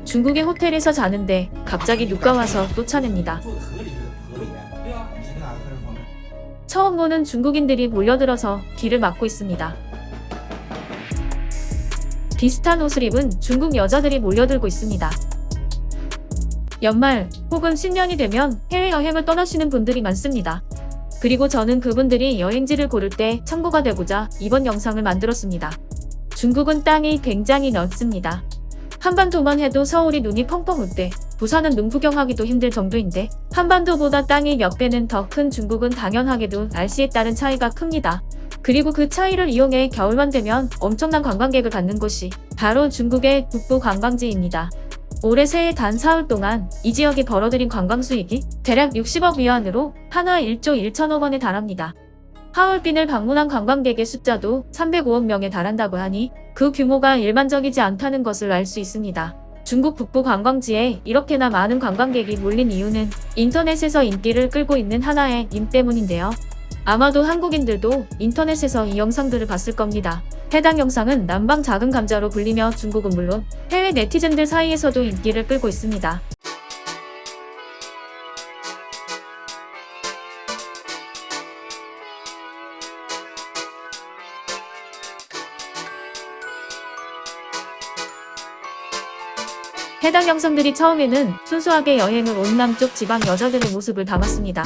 중국의 호텔에서 자는데 갑자기 누가 와서 또 차냅니다. 처음 보는 중국인들이 몰려들어서 길을 막고 있습니다. 비슷한 옷을 입은 중국 여자들이 몰려들고 있습니다. 연말 혹은 신년이 되면 해외여행을 떠나시는 분들이 많습니다. 그리고 저는 그분들이 여행지를 고를 때 참고가 되고자 이번 영상을 만들었습니다. 중국은 땅이 굉장히 넓습니다. 한반도만 해도 서울이 눈이 펑펑 올 때 부산은 눈 구경하기도 힘들 정도인데 한반도보다 땅이 몇 배는 더 큰 중국은 당연하게도 날씨에 따른 차이가 큽니다. 그리고 그 차이를 이용해 겨울만 되면 엄청난 관광객을 받는 곳이 바로 중국의 북부 관광지입니다. 올해 새해 단 사흘 동안 이 지역이 벌어들인 관광 수익이 대략 60억 위안으로 하나 1조 1천억 원에 달합니다. 하얼빈을 방문한 관광객의 숫자도 305억 명에 달한다고 하니 그 규모가 일반적이지 않다는 것을 알 수 있습니다. 중국 북부 관광지에 이렇게나 많은 관광객이 몰린 이유는 인터넷에서 인기를 끌고 있는 하나의 밈 때문인데요. 아마도 한국인들도 인터넷에서 이 영상들을 봤을 겁니다. 해당 영상은 남방 작은 감자로 불리며 중국은 물론 해외 네티즌들 사이에서도 인기를 끌고 있습니다. 해당 영상들이 처음에는 순수하게 여행을 온 남쪽 지방 여자들의 모습을 담았습니다.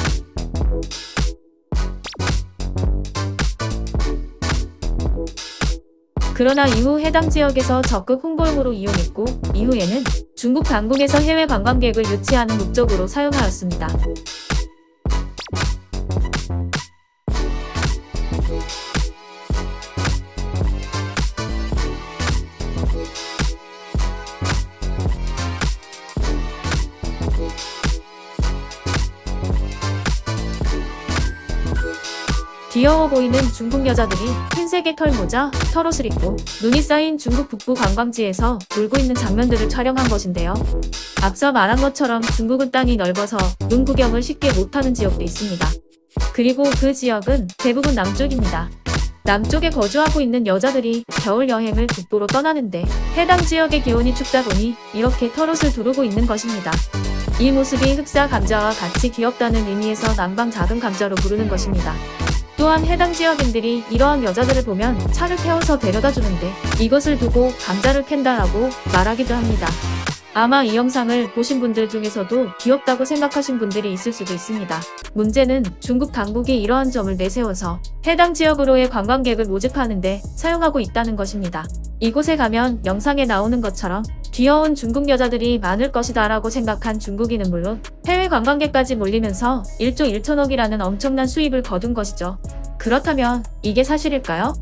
그러나 이후 해당 지역에서 적극 홍보용으로 이용했고 이후에는 중국 당국에서 해외 관광객을 유치하는 목적으로 사용하였습니다. 귀여워 보이는 중국 여자들이 흰색의 털모자, 털옷을 입고 눈이 쌓인 중국 북부 관광지에서 놀고 있는 장면들을 촬영한 것인데요. 앞서 말한 것처럼 중국은 땅이 넓어서 눈 구경을 쉽게 못하는 지역도 있습니다. 그리고 그 지역은 대부분 남쪽입니다. 남쪽에 거주하고 있는 여자들이 겨울 여행을 북부로 떠나는데 해당 지역의 기온이 춥다 보니 이렇게 털옷을 두르고 있는 것입니다. 이 모습이 흑사 감자와 같이 귀엽다는 의미에서 남방 작은 감자로 부르는 것입니다. 또한 해당 지역인들이 이러한 여자들을 보면 차를 태워서 데려다 주는데 이것을 두고 감자를 캔다라고 말하기도 합니다. 아마 이 영상을 보신 분들 중에서도 귀엽다고 생각하신 분들이 있을 수도 있습니다. 문제는 중국 당국이 이러한 점을 내세워서 해당 지역으로의 관광객을 모집하는데 사용하고 있다는 것입니다. 이곳에 가면 영상에 나오는 것처럼 귀여운 중국 여자들이 많을 것이다 라고 생각한 중국인은 물론 해외 관광객까지 몰리면서 1조 1천억이라는 엄청난 수입을 거둔 것이죠. 그렇다면 이게 사실일까요?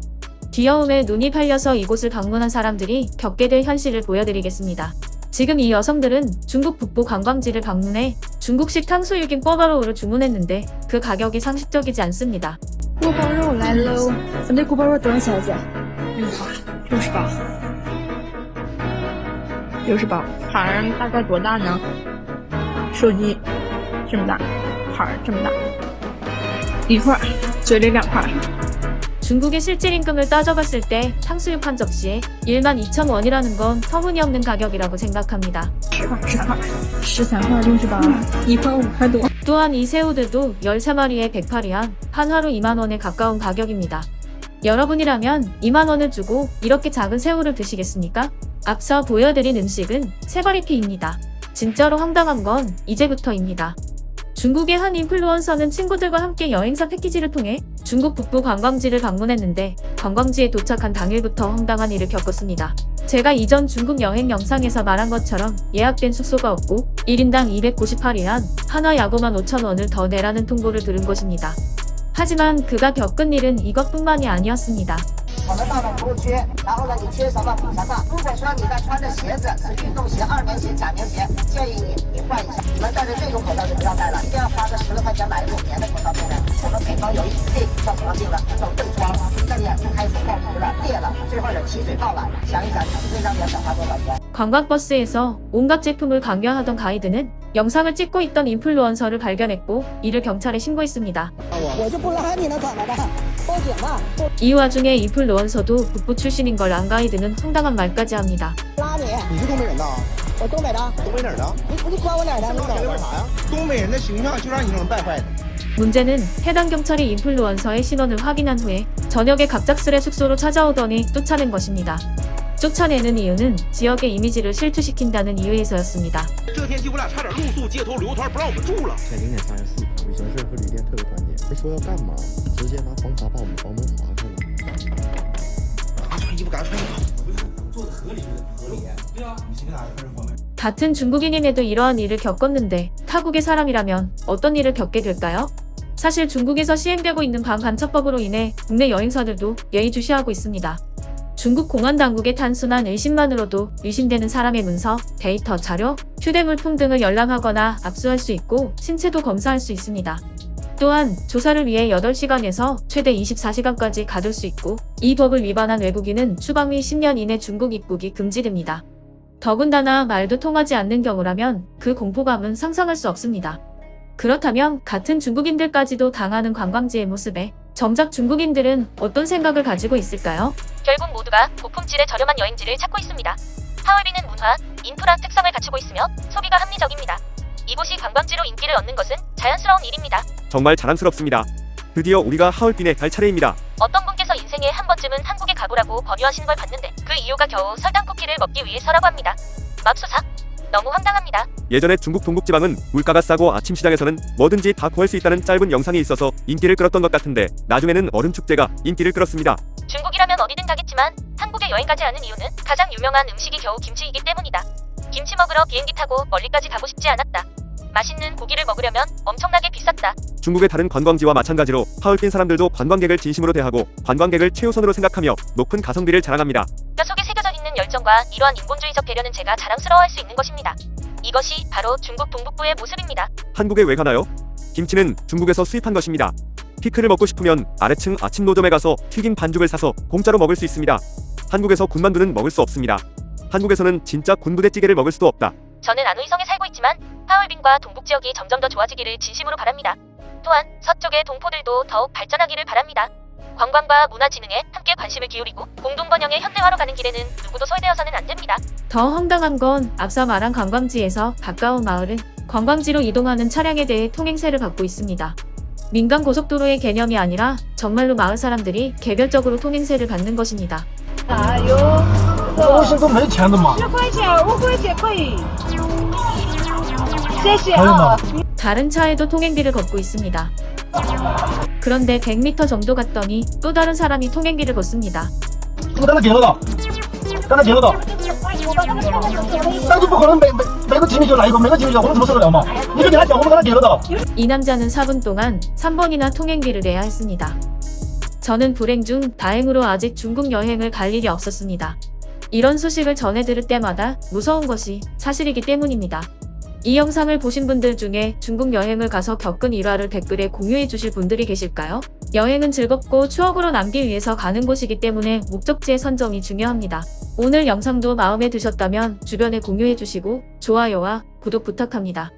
귀여움에 눈이 팔려서 이곳을 방문한 사람들이 겪게 될 현실을 보여드리겠습니다. 지금 이 여성들은 중국 북부 관광지를 방문해 중국식 탕수육인 꿔바로우를 주문했는데 그 가격이 상식적이지 않습니다. 锅包肉来喽！我那锅包肉多少钱？68。68。盘儿大概多大呢？手机这么大，盘儿这么大，一块儿，嘴里2块。 중국의 실질 임금을 따져봤을 때 탕수육 한 접시에 12,000원이라는 건 터무니없는 가격이라고 생각합니다. 13块68，一块5块多。 또한 이 새우들도 13마리에 108위안, 한화로 2만원에 가까운 가격입니다. 여러분이라면 2만원을 주고 이렇게 작은 새우를 드시겠습니까? 앞서 보여드린 음식은 세바리피입니다. 진짜로 황당한 건 이제부터입니다. 중국의 한 인플루언서는 친구들과 함께 여행사 패키지를 통해 중국 북부 관광지를 방문했는데 관광지에 도착한 당일부터 황당한 일을 겪었습니다. 제가 이전 중국 여행 영상에서 말한 것처럼 예약된 숙소가 없고 1인당 298위안, 한화 야구만 5,000원을 더 내라는 통보를 들은 것입니다. 하지만 그가 겪은 일은 이것뿐만이 아니었습니다. 我们到了服务区，然后呢，你贴什么补什么。如果说你的穿的鞋子是运动鞋、2棉鞋、假棉鞋，建议你换一下。你们戴着这种口罩就不要戴了，一定要花个10来块钱买一种棉的口罩戴。我们北方有一病叫什么病呢？叫冻疮，在眼睛开始爆皮了、裂了，最后是起水泡了。想一想，你这张棉得花多少钱？ 관광버스에서 온갖 제품을 강요하던 가이드는 영상을 찍고 있던 인플루언서를 발견했고 이를 경찰에 신고했습니다. 이 와중에 인플루언서도 북부 출신인 걸 안 가이드는 황당한 말까지 합니다. 你，你是东北人呐？我东北的，东北哪儿的？你管我哪儿的？你这为啥呀？东北人的形象就让你这么败坏的。 문제는 해당 경찰이 인플루언서의 신원을 확인한 후에 저녁에 갑작스레 숙소로 찾아오더니 쫓아낸 것입니다. 쫓아내는 이유는 지역의 이미지를 실추시킨다는 이유에서였습니다. 这天气我俩差点露宿街头，旅游团不让我们住了。前0.34，旅行社和旅店特别团结，不是说要干嘛，直接拿黄卡把我们房门划开了。赶穿衣服，赶穿衣服。 做的合理不合理？对啊，你是个哪个人方面？ 같은 중국인임에도 이러한 일을 겪었는데 타국의 사람이라면 어떤 일을 겪게 될까요? 사실 중국에서 시행되고 있는 반간첩법으로 인해 국내 여행사들도 예의주시하고 있습니다. 중국 공안 당국의 단순한 의심만으로도 의심되는 사람의 문서, 데이터, 자료, 휴대물품 등을 열람하거나 압수할 수 있고 신체도 검사할 수 있습니다. 또한 조사를 위해 8시간에서 최대 24시간까지 가둘 수 있고 이 법을 위반한 외국인은 추방 및 10년 이내 중국 입국이 금지됩니다. 더군다나 말도 통하지 않는 경우라면 그 공포감은 상상할 수 없습니다. 그렇다면 같은 중국인들까지도 당하는 관광지의 모습에 정작 중국인들은 어떤 생각을 가지고 있을까요? 결국 모두가 고품질의 저렴한 여행지를 찾고 있습니다. 하얼빈은 문화, 인프라 특성을 갖추고 있으며 소비가 합리적입니다. 이곳이 관광지로 인기를 얻는 것은 자연스러운 일입니다. 정말 자랑스럽습니다. 드디어 우리가 하얼빈에 갈 차례입니다. 어떤 분께서 인생에 한 번쯤은 한국에 가보라고 권유하신 걸 봤는데 그 이유가 겨우 설탕 쿠키를 먹기 위해서라고 합니다. 맙소사, 너무 황당합니다. 예전에 중국 동북지방은 물가가 싸고 아침 시장에서는 뭐든지 다 구할 수 있다는 짧은 영상이 있어서 인기를 끌었던 것 같은데 나중에는 얼음 축제가 인기를 끌었습니다. 중국이라면 어디든 가겠지만 한국에 여행 가지 않은 이유는 가장 유명한 음식이 겨우 김치이기 때문이다. 김치 먹으러 비행기 타고 멀리까지 가고 싶지 않았다. 맛있는 고기를 먹으려면 엄청나게 비쌌다. 중국의 다른 관광지와 마찬가지로 하얼빈 사람들도 관광객을 진심으로 대하고 관광객을 최우선으로 생각하며 높은 가성비를 자랑합니다. 뼈속에 새겨져 있는 열정과 이러한 인본주의적 배려는 제가 자랑스러워할 수 있는 것입니다. 이것이 바로 중국 동북부의 모습입니다. 한국에 왜 가나요? 김치는 중국에서 수입한 것입니다. 피클을 먹고 싶으면 아래층 아침 노점에 가서 튀긴 반죽을 사서 공짜로 먹을 수 있습니다. 한국에서 군만두는 먹을 수 없습니다. 한국에서는 진짜 군부대찌개를 먹을 수도 없다. 저는 안후이성에 살고 있지만 하얼빈과 동북 지역이 점점 더 좋아지기를 진심으로 바랍니다. 또한 서쪽의 동포들도 더욱 발전하기를 바랍니다. 관광과 문화진흥에 함께 관심을 기울이고 공동 번영의 현대화로 가는 길에는 누구도 소외되어서는 안 됩니다. 더 황당한 건 앞서 말한 관광지에서 가까운 마을은 관광지로 이동하는 차량에 대해 통행세를 받고 있습니다. 민간 고속도로의 개념이 아니라 정말로 마을 사람들이 개별적으로 통행세를 받는 것입니다. 微信都没钱的吗？ 10块钱，5块钱可以。谢谢还有呢？ 다른 차에도 통행비를 걷고 있습니다. 그런데 100m 정도 갔더니 또 다른 사람이 통행비를 걷습니다. 我刚才给了的，刚才给了的，那就不可能每个几米就来一个，每个几米就我们怎么受得了嘛？你就给他讲，我们刚才给了的。 이 남자는 4분 동안 3번이나 통행비를 내야 했습니다. 저는 불행 중 다행으로 아직 중국 여행을 갈 일이 없었습니다. 이런 소식을 전해 들을 때마다 무서운 것이 사실이기 때문입니다. 이 영상을 보신 분들 중에 중국 여행을 가서 겪은 일화를 댓글에 공유해 주실 분들이 계실까요? 여행은 즐겁고 추억으로 남기 위해서 가는 곳이기 때문에 목적지의 선정이 중요합니다. 오늘 영상도 마음에 드셨다면 주변에 공유해 주시고 좋아요와 구독 부탁합니다.